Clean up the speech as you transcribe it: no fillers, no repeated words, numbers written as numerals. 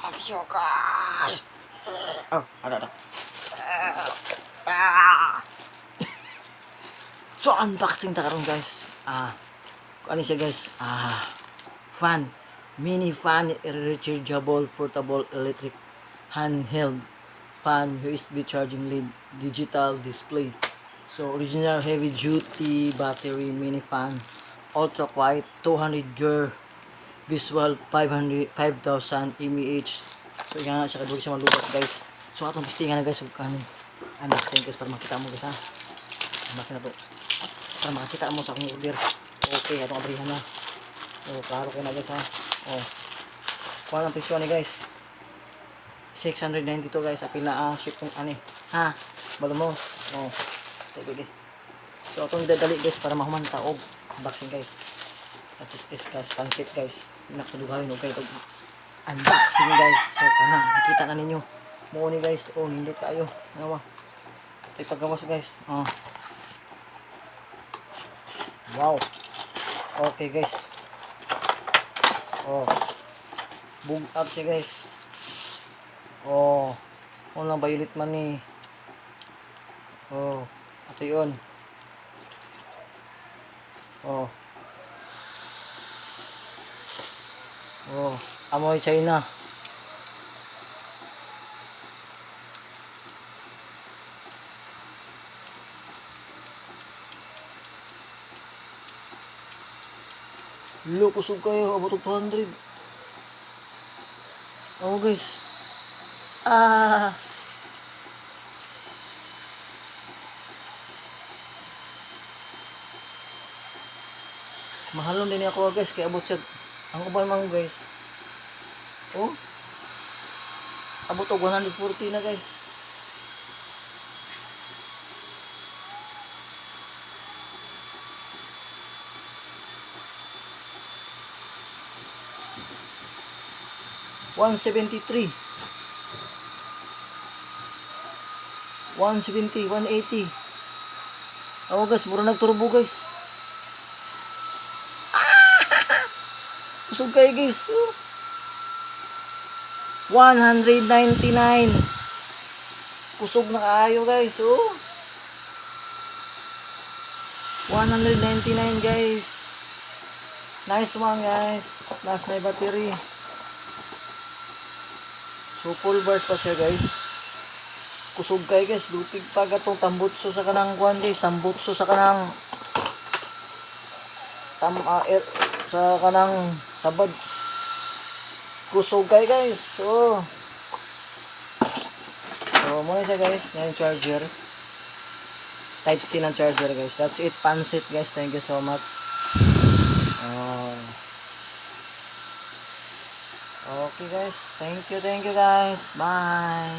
love you guys. Oh, ada. Ah. So unboxing ta karon guys. Ano siya guys? Fan, mini fan, rechargeable, portable, electric, handheld fan, USB charging lead, digital display. So original heavy duty battery mini fan, ultra quiet, 200 Hz, visual 5,000 mAh. So yan na siya kadugay sa malubat guys. So atong testingan na guys ug kanin. Unboxing guys para makita mo guys ha. Unboxing na to. Para makita mo sa akong order. Okay, atong abrihan na. Oh, klaro ko na guys ha. Oh. Kuha ang presyo ni guys. 692 guys. Apil na ang ship kung ani. Ha? Balo mo. Oh. Sige. So atong dadali guys para mahuman ta og unboxing guys. At is guys, pancit guys. Nakadugawin og kay unboxing guys. So kana nakita na ninyo. Mo ni guys. Oh, nindot kayo. Ano ba? Tay paggawas guys. Oh. Wow. Okay guys. Oh. Bug up siya guys. Oh. Unang violet man ni. Oh. Ito yun. Oh. Oh. Amoy China. Lo, kusog kayo. Abot og 200. Oh guys. Mahalon din ako guys. Kaya abot siya. Ang uban man guys. Oh. Abot og 140 na guys. $173, 170, 180. Oh guys, mura nagturbo guys. Kusog kayo guys. 199. Kusog na kaayo guys. 199 guys. Nice one guys. Last na battery. So full bars pa siya guys. Kusog kay guys, lutig pa gatong tambutso sa kanang kuan guys, tambutso sa kanang sa kanang sabad. Kusog kay guys. So muna siya guys, yung charger. Type C ng charger guys. That's it, pansit guys. Thank you so much. Okay guys, thank you guys, bye.